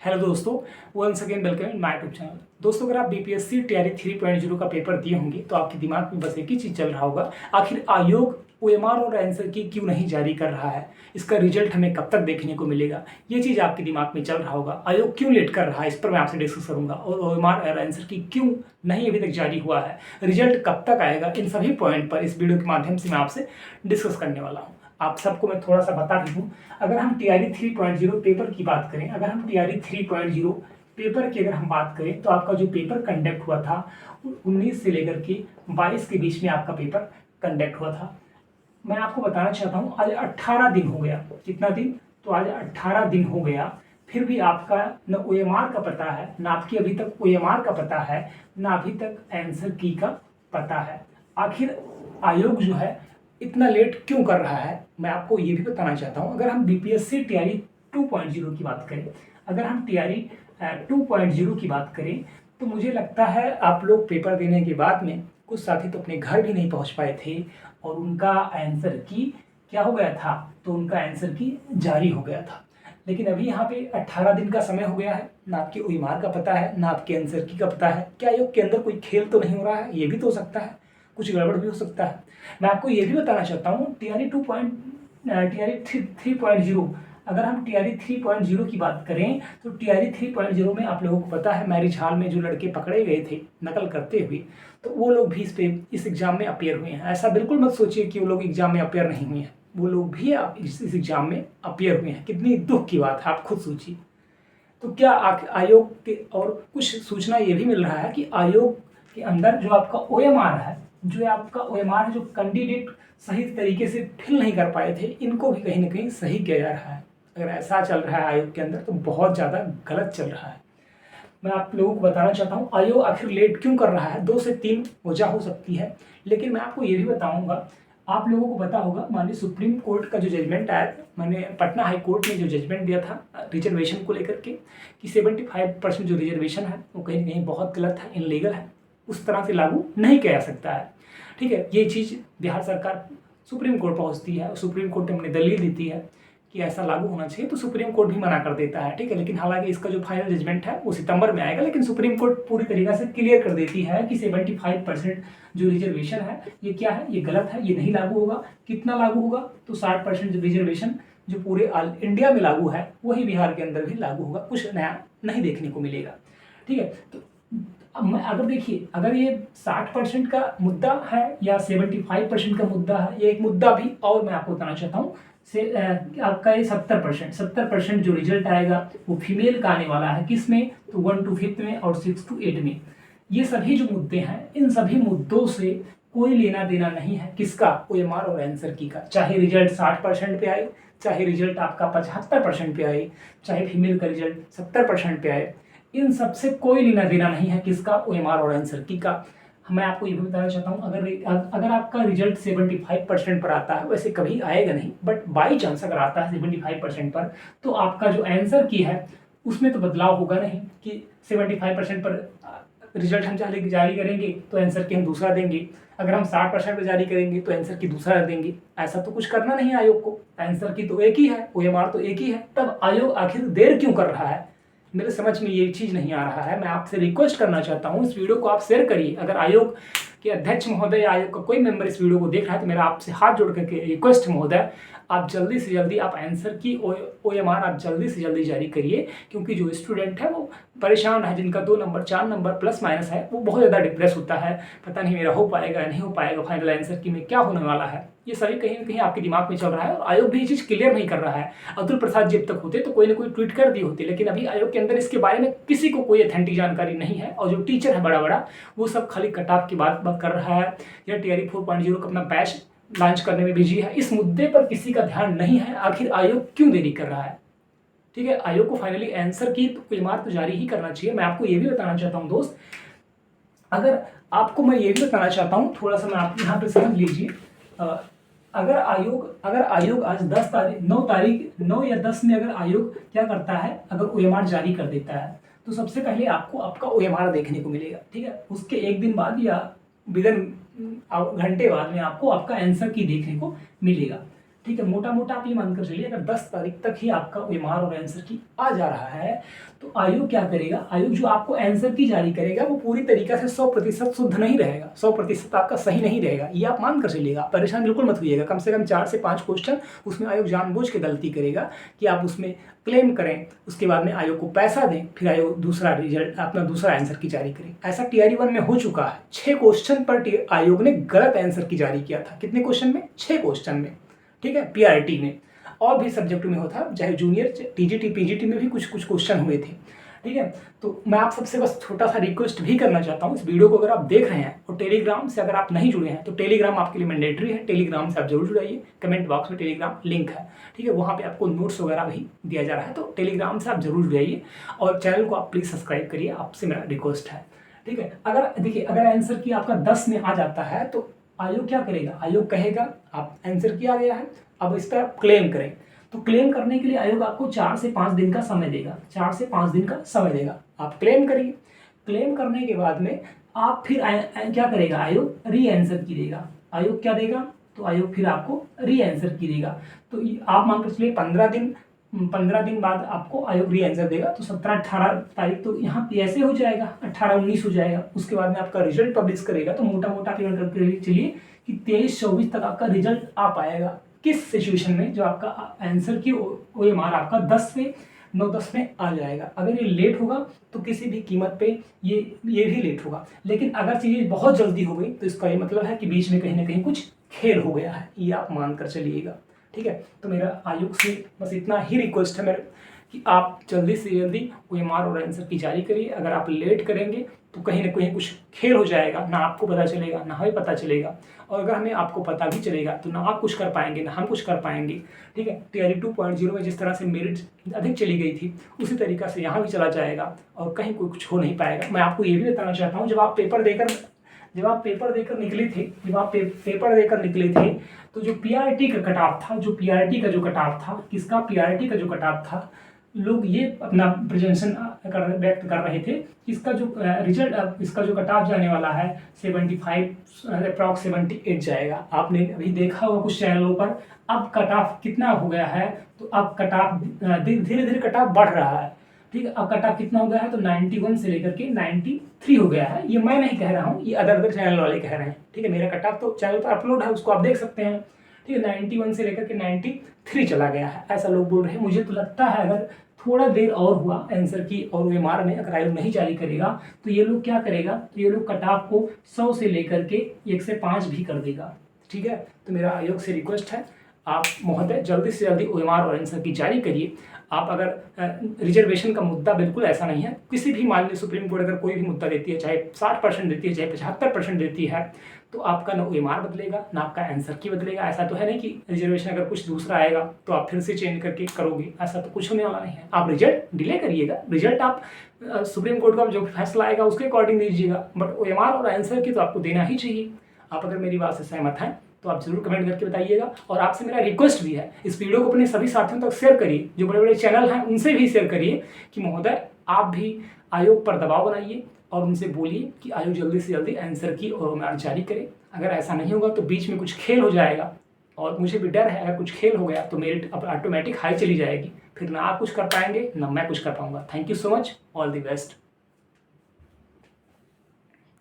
Hello दोस्तों, once again welcome in my YouTube channel. दोस्तों, अगर आप बीपीएससी टीआरई 3.0 का पेपर दिए होंगे तो आपके दिमाग में बस एक ही चीज़ चल रहा होगा, आखिर आयोग ओएमआर और आंसर की क्यों नहीं जारी कर रहा है, इसका रिजल्ट हमें कब तक देखने को मिलेगा। ये चीज़ आपके दिमाग में चल रहा होगा। आयोग क्यों लेट कर रहा है, इस पर मैं आपसे डिस्कस करूंगा। और ओएमआर और आंसर की क्यों नहीं अभी तक जारी हुआ है, रिजल्ट कब तक आएगा, इन सभी पॉइंट पर इस वीडियो के माध्यम से मैं आपसे डिस्कस करने वाला हूँ। आप सबको मैं थोड़ा सा बता भी दूँ, अगर हम टीआरई 3.0 पेपर की बात करें, अगर हम टीआरई 3.0 पेपर की अगर हम बात करें तो आपका जो पेपर कंडक्ट हुआ था 19 से लेकर के 22 के बीच में आपका पेपर कंडक्ट हुआ था। मैं आपको बताना चाहता हूँ, आज 18 दिन हो गया। कितना दिन? तो आज 18 दिन हो गया, फिर भी आपका न ओएमआर का पता है, न आपकी अभी तक ओएमआर का पता है, न अभी तक आंसर की का पता है। आखिर आयोग जो है इतना लेट क्यों कर रहा है, मैं आपको ये भी बताना चाहता हूँ। अगर हम बीपीएससी टीआरई 2.0 की बात करें, अगर हम टीआरई 2.0 की बात करें तो मुझे लगता है आप लोग पेपर देने के बाद में कुछ साथी तो अपने घर भी नहीं पहुंच पाए थे और उनका आंसर की क्या हो गया था, तो उनका आंसर की जारी हो गया था। लेकिन अभी यहाँ पे 18 दिन का समय हो गया है, ना आपके ओएमआर का पता है, ना आपके आंसर की का पता है। क्या आयोग के अंदर कोई खेल तो नहीं हो रहा है? ये भी तो हो सकता है, कुछ गड़बड़ भी हो सकता है। मैं आपको ये भी बताना चाहता हूँ, टीआरई 3.0, अगर हम टीआरई 3.0 की बात करें तो टीआरई 3.0 में आप लोगों को पता है मैरिज हॉल में जो लड़के पकड़े गए थे नकल करते हुए, तो वो लोग भी इस एग्जाम में अपेयर हुए हैं। ऐसा बिल्कुल मत सोचिए कि वो लोग एग्जाम में अपेयर नहीं हुए हैं, वो लोग भी इस एग्जाम में अपेयर हुए हैं। कितनी दुख की बात है, आप खुद सोचिए। तो क्या आयोग के और कुछ सूचना ये भी मिल रहा है कि आयोग के अंदर जो आपका ओएमआर है, जो कैंडिडेट सही तरीके से फिल नहीं कर पाए थे, इनको भी कहीं ना कहीं सही किया जा रहा है। अगर ऐसा चल रहा है आयोग के अंदर तो बहुत ज़्यादा गलत चल रहा है। मैं आप लोगों को बताना चाहता हूँ आयोग आखिर लेट क्यों कर रहा है। 2 से 3 वजह हो सकती है, लेकिन मैं आपको ये भी बताऊंगा। आप लोगों को पता होगा, माननीय सुप्रीम कोर्ट का जो जजमेंट आया था, मैंने पटना हाई कोर्ट ने जो जजमेंट दिया था रिजर्वेशन को लेकर के, कि 75% जो रिजर्वेशन है वो कहीं ना कहीं बहुत गलत है, इनलीगल है, उस तरह से लागू नहीं किया जा सकता है। ठीक है, ये चीज़ बिहार सरकार सुप्रीम कोर्ट पहुँचती है और सुप्रीम कोर्ट ने अपनी दलील देती है कि ऐसा लागू होना चाहिए, तो सुप्रीम कोर्ट भी मना कर देता है। ठीक है, लेकिन हालांकि इसका जो फाइनल जजमेंट है वो सितंबर में आएगा, लेकिन सुप्रीम कोर्ट पूरी तरीके से क्लियर कर देती है कि 75% जो रिजर्वेशन है ये क्या है, ये गलत है, ये नहीं लागू होगा। कितना लागू होगा? तो 60% जो रिजर्वेशन जो पूरे ऑल इंडिया में लागू है वही बिहार के अंदर भी लागू होगा, कुछ नया नहीं देखने को मिलेगा। ठीक है, तो अब अगर देखिए, अगर ये 60% का मुद्दा है या 75% का मुद्दा है, ये एक मुद्दा भी और मैं आपको बताना चाहता हूँ से आपका ये 70% जो रिजल्ट आएगा वो फीमेल का आने वाला है। किस में? तो 1 to 5 में और 6 to 8 में। ये सभी जो मुद्दे हैं, इन सभी मुद्दों से कोई लेना देना नहीं है किसका, ओएमआर और आंसर की का। चाहे रिजल्ट 60% पे आए, चाहे रिजल्ट आपका 75% पे आए, चाहे फीमेल का रिजल्ट 70% पे आए, इन सबसे कोई लेना देना नहीं है किसका, ओएमआर और आंसर की का। मैं आपको ये भी बताना चाहता हूँ, अगर आपका रिजल्ट 75% पर आता है, वैसे कभी आएगा नहीं, बट बाई चांस अगर आता है 75% पर, तो आपका जो आंसर की है उसमें तो बदलाव होगा नहीं कि 75% पर रिजल्ट हम जारी करेंगे तो आंसर की हम दूसरा देंगे, अगर हम 60% पर जारी करेंगे तो आंसर की दूसरा देंगे। ऐसा तो कुछ करना नहीं है आयोग को, आंसर की तो एक ही है, ओएमआर तो एक ही है। तब आयोग आखिर देर क्यों कर रहा है, मेरे समझ में ये चीज़ नहीं आ रहा है। मैं आपसे रिक्वेस्ट करना चाहता हूँ, इस वीडियो को आप शेयर करिए। अगर आयोग के अध्यक्ष महोदय या आयोग का कोई मेंबर इस वीडियो को देख रहा है तो मेरा आपसे हाथ जोड़ करके रिक्वेस्ट महोदय, आप जल्दी से जल्दी आप आंसर की ओएमआर आप जल्दी से जल्दी जारी करिए, क्योंकि जो स्टूडेंट है वो परेशान है, जिनका 2 नंबर 4 नंबर प्लस माइनस है, वो बहुत ज़्यादा डिप्रेस होता है, पता नहीं मेरा हो पाएगा नहीं हो पाएगा, फाइनल आंसर की में क्या होने वाला है। ये सभी कहीं ना कहीं आपके दिमाग में चल रहा है और आयोग भी ये चीज़ क्लियर नहीं कर रहा है। अब्दुल प्रसाद जी अब तक होते तो कोई ना कोई ट्वीट कर दिए होते, लेकिन अभी आयोग के अंदर इसके बारे में किसी को कोई अथेंटिक जानकारी नहीं है। और जो टीचर है बड़ा बड़ा, वो सब खाली कट ऑफ की बात कर रहा है या टीआरई 4.0 का अपना बैच लॉन्च करने में बिजी है। इस मुद्दे पर किसी का ध्यान नहीं है, आखिर आयोग क्यों देरी कर रहा है। ठीक है, आयोग को फाइनली आंसर की तो ओएमआर तो जारी ही करना चाहिए। मैं आपको ये भी बताना चाहता हूँ दोस्त, अगर आपको मैं ये भी बताना चाहता हूँ, थोड़ा सा मैं आप यहाँ पे समझ लीजिए। अगर आयोग आज 9 या 10 में अगर आयोग क्या करता है, अगर ओएमआर जारी कर देता है तो सबसे पहले आपको आपका ओएमआर देखने को मिलेगा। ठीक है, उसके एक दिन बाद या विदिन घंटे बाद में आपको आपका आंसर की देखने को मिलेगा। ठीक है, मोटा मोटा आप ये मानकर चलिए अगर 10 तारीख तक ही आपका ओएमआर और आंसर की आ जा रहा है तो आयोग क्या करेगा, आयोग जो आपको आंसर की जारी करेगा वो पूरी तरीके से 100% शुद्ध नहीं रहेगा, 100% आपका सही नहीं रहेगा, ये आप मान कर चलिएगा। परेशान बिल्कुल मत होइएगा, कम से कम 4 से 5 क्वेश्चन उसमें आयोग जानबूझ के गलती करेगा कि आप उसमें क्लेम करें, उसके बाद में आयोग को पैसा दें, फिर आयोग दूसरा रिजल्ट अपना दूसरा आंसर की जारी करें। ऐसा टीआरई 1 में हो चुका है, 6 क्वेश्चन पर आयोग ने गलत आंसर की जारी किया था। कितने क्वेश्चन में? 6 क्वेश्चन में, ठीक है, पीआरटी में। और भी सब्जेक्ट में होता, चाहे जूनियर टीजीटी पीजीटी में भी कुछ कुछ क्वेश्चन हुए थे, ठीक है। तो मैं आप सबसे बस छोटा सा रिक्वेस्ट भी करना चाहता हूँ, इस वीडियो को अगर आप देख रहे हैं और टेलीग्राम से अगर आप नहीं जुड़े हैं तो टेलीग्राम आपके लिए मैंडेटरी है, टेलीग्राम से आप जरूर जुड़ाइए। कमेंट बॉक्स में टेलीग्राम लिंक है, ठीक है, वहाँ पे आपको नोट्स वगैरह भी दिया जा रहा है, तो टेलीग्राम से आप जरूर जुड़ाइए और चैनल को आप प्लीज़ सब्सक्राइब करिए, आपसे मेरा रिक्वेस्ट है, ठीक है। अगर देखिए अगर आंसर की आपका 10 में आ जाता है तो आयोग क्या करेगा, आयोग कहेगा आप आंसर की आ गया है, अब इस पर आप क्लेम करें। तो क्लेम करने के लिए आयोग आपको 4 से 5 दिन का समय देगा, 4 से 5 दिन का समय देगा, आप क्लेम करिए। क्लेम करने के बाद में आप फिर क्या करेगा, आयोग री आंसर की देगा। आयोग क्या देगा, तो आयोग फिर आपको री आंसर की देगा। तो आप मान कर चलिए 15 दिन बाद आपको आयोग री आंसर देगा, तो 17-18 तारीख तो यहाँ पे ऐसे हो जाएगा, 18-19 हो जाएगा। उसके बाद में आपका रिजल्ट पब्लिश करेगा, तो मोटा मोटा करके चलिए कि 23-24 तक आपका रिजल्ट आ पाएगा। किस सिचुएशन में, जो आपका आंसर की ओएमआर आपका 10 से 9-10 में आ जाएगा। अगर ये लेट होगा तो किसी भी कीमत पे ये भी लेट होगा, लेकिन अगर चीज़ बहुत जल्दी हो गई तो इसका ये मतलब है कि बीच में कहीं ना कहीं कुछ खेल हो गया है, ये आप मान कर चलिएगा, ठीक है। तो मेरा आयोग से बस इतना ही रिक्वेस्ट है मेरे कि आप जल्दी से जल्दी ओएमआर और आंसर की जारी करिए। अगर आप लेट करेंगे तो कहीं ना कहीं कुछ खेल हो जाएगा, ना आपको पता चलेगा ना हमें पता चलेगा, और अगर हमें आपको पता भी चलेगा तो ना आप कुछ कर पाएंगे ना हम कुछ कर पाएंगे, ठीक है। टीआरई 2.0 में जिस तरह से मेरिट अधिक चली गई थी उसी तरीका से यहाँ भी चला जाएगा और कहीं कोई कुछ हो नहीं पाएगा। मैं आपको ये भी बताना चाहता हूँ, जब आप पेपर देकर निकले थे तो जो पीआरटी का कट ऑफ था, किसका पीआरटी का जो कट ऑफ था, लोग ये अपना प्रेजेंटेशन व्यक्त कर रहे थे कि इसका जो रिजल्ट, इसका जो कट ऑफ जाने वाला है 75 अप्रॉक्स 78 जाएगा। आपने अभी देखा होगा कुछ चैनलों पर, अब कट ऑफ कितना हो गया है, तो अब कट ऑफ धीरे धीरे कट ऑफ बढ़ रहा है, ठीक है। अब कट ऑफ कितना हो गया है, तो 91 से लेकर के 93 हो गया है। ये मैं नहीं कह रहा हूँ, ये अदर चैनल वाले कह रहे हैं, ठीक है। मेरा कट ऑफ तो चैनल पर अपलोड है, उसको आप देख सकते हैं, ठीक है। 91 से लेकर के 93 चला गया है, ऐसा लोग बोल रहे हैं। मुझे तो लगता है अगर थोड़ा देर और हुआ आंसर की और ओएमआर में अगर आयोग नहीं जारी करेगा तो ये लोग क्या करेगा, तो ये लोग कट ऑफ को 100 से लेकर के 105 भी कर देगा, ठीक है। तो मेरा आयोग से रिक्वेस्ट है, आप महोदय जल्दी से जल्दी ओएमआर और आंसर की जारी करिए। आप अगर रिजर्वेशन का मुद्दा बिल्कुल ऐसा नहीं है, किसी भी मान लीजिए सुप्रीम कोर्ट अगर कोई भी मुद्दा देती है, चाहे 60% देती है चाहे 75% देती है, तो आपका ना ओएमआर बदलेगा ना आपका आंसर की बदलेगा। ऐसा तो है नहीं कि रिजर्वेशन अगर कुछ दूसरा आएगा तो आप फिर से चेंज करके करोगे, ऐसा तो कुछ होने वाला नहीं है। आप रिजल्ट डिले करिएगा, रिजल्ट आप सुप्रीम कोर्ट का जो फैसला आएगा उसके अकॉर्डिंग दीजिएगा, बट ओएमआर और आंसर की तो आपको देना ही चाहिए। आप अगर मेरी बात से सहमत हैं तो आप जरूर कमेंट करके बताइएगा। और आपसे मेरा रिक्वेस्ट भी है, इस वीडियो को अपने सभी साथियों तक शेयर करिए, जो बड़े बड़े चैनल हैं उनसे भी शेयर करिए कि महोदय आप भी आयोग पर दबाव बनाइए और उनसे बोलिए कि आयोग जल्दी से जल्दी आंसर की और ओएमआर जारी करे। अगर ऐसा नहीं होगा तो बीच में कुछ खेल हो जाएगा, और मुझे भी डर है अगर कुछ खेल हो गया तो मेरिट ऑटोमेटिक हाई चली जाएगी, फिर ना आप कुछ कर पाएंगे ना मैं कुछ कर पाऊंगा। Thank you so much, all the best.